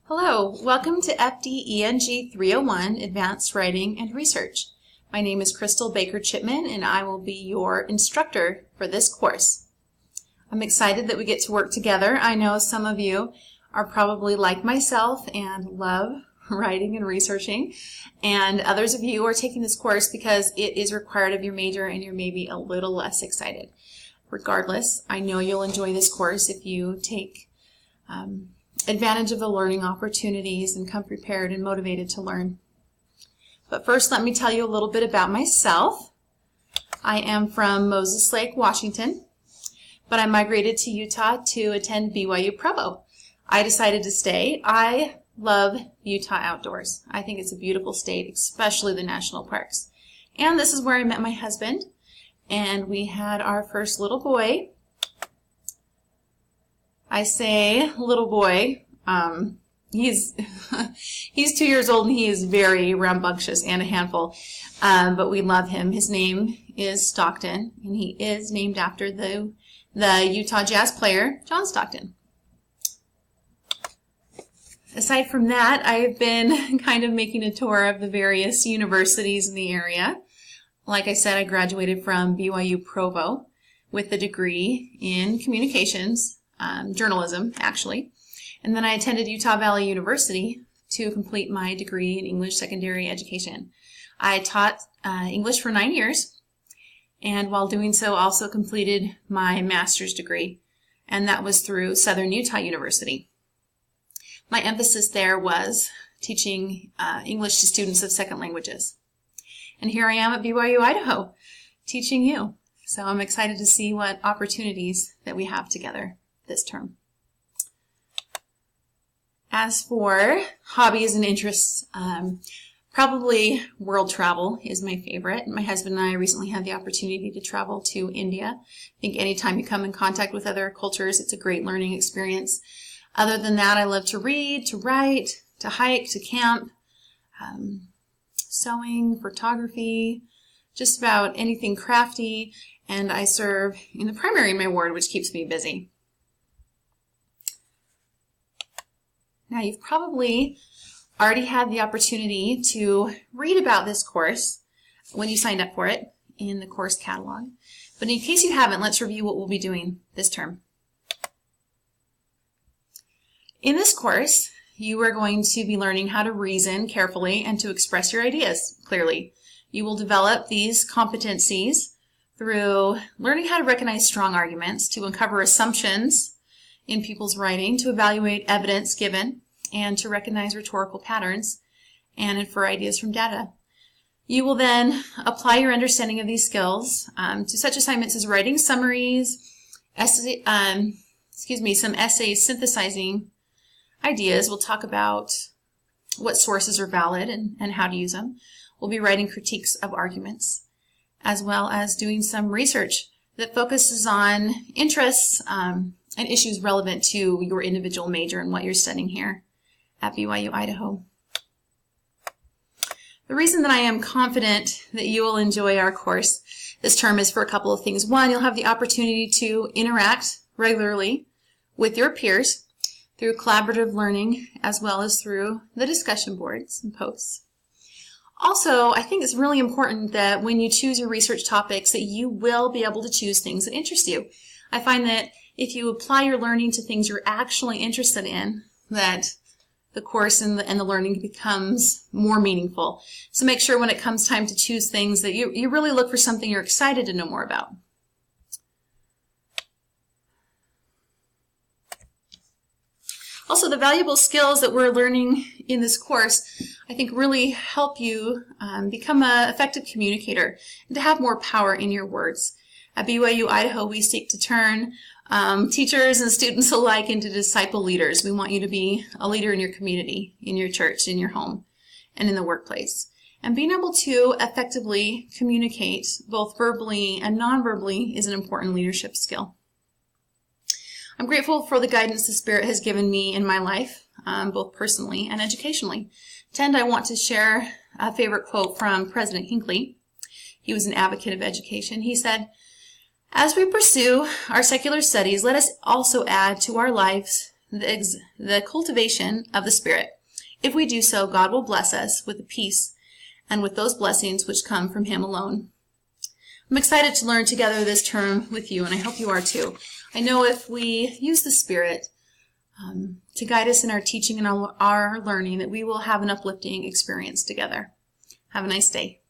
Hello, welcome to FDENG 301, Advanced Writing and Research. My name is Crystal Baker Chipman and I will be your instructor for this course. I'm excited that we get to work together. I know some of you are probably like myself and love writing and researching, and others of you are taking this course because it is required of your major and you're maybe a little less excited. Regardless, I know you'll enjoy this course if you take advantage of the learning opportunities and come prepared and motivated to learn. But first, let me tell you a little bit about myself. I am from Moses Lake, Washington, but I migrated to Utah to attend BYU Provo. I decided to stay. I love Utah outdoors. I think it's a beautiful state, especially the national parks. And this is where I met my husband, and we had our first little boy. I say little boy, he's 2 years old and he is very rambunctious and a handful, but we love him. His name is Stockton, and he is named after the Utah Jazz player, John Stockton. Aside from that, I've been kind of making a tour of the various universities in the area. Like I said, I graduated from BYU Provo with a degree in communications, journalism, actually. And then I attended Utah Valley University to complete my degree in English secondary education. I taught English for 9 years, and while doing so also completed my master's degree, and that was through Southern Utah University. My emphasis there was teaching English to students of second languages. And here I am at BYU, Idaho, teaching you. So I'm excited to see what opportunities that we have together this term. As for hobbies and interests, probably world travel is my favorite. My husband and I recently had the opportunity to travel to India. I think anytime you come in contact with other cultures, it's a great learning experience. Other than that, I love to read, to write, to hike, to camp, sewing, photography, just about anything crafty, and I serve in the primary in my ward, which keeps me busy. Now, you've probably already had the opportunity to read about this course when you signed up for it in the course catalog. But in case you haven't, let's review what we'll be doing this term. In this course, you are going to be learning how to reason carefully and to express your ideas clearly. You will develop these competencies through learning how to recognize strong arguments, to uncover assumptions in people's writing, to evaluate evidence given, and to recognize rhetorical patterns and infer ideas from data. You will then apply your understanding of these skills to such assignments as writing summaries, some essays synthesizing ideas. We'll talk about what sources are valid and how to use them. We'll be writing critiques of arguments, as well as doing some research that focuses on interests and issues relevant to your individual major and what you're studying here at BYU, Idaho. The reason that I am confident that you will enjoy our course this term is for a couple of things. One, you'll have the opportunity to interact regularly with your peers through collaborative learning, as well as through the discussion boards and posts. Also, I think it's really important that when you choose your research topics that you will be able to choose things that interest you. I find that if you apply your learning to things you're actually interested in, that the course and the learning becomes more meaningful. So make sure when it comes time to choose things that you really look for something you're excited to know more about. Also, the valuable skills that we're learning in this course, I think, really help you become an effective communicator and to have more power in your words. At BYU, Idaho, we seek to turn teachers and students alike into disciple leaders. We want you to be a leader in your community, in your church, in your home, and in the workplace. And being able to effectively communicate, both verbally and non-verbally, is an important leadership skill. I'm grateful for the guidance the Spirit has given me in my life, both personally and educationally. To end, I want to share a favorite quote from President Hinckley. He was an advocate of education. He said, "As we pursue our secular studies, let us also add to our lives the cultivation of the Spirit. If we do so, God will bless us with the peace and with those blessings which come from Him alone. I'm excited to learn together this term with you, and I hope you are too. I know if we use the Spirit to guide us in our teaching and our learning, that we will have an uplifting experience together. Have a nice day.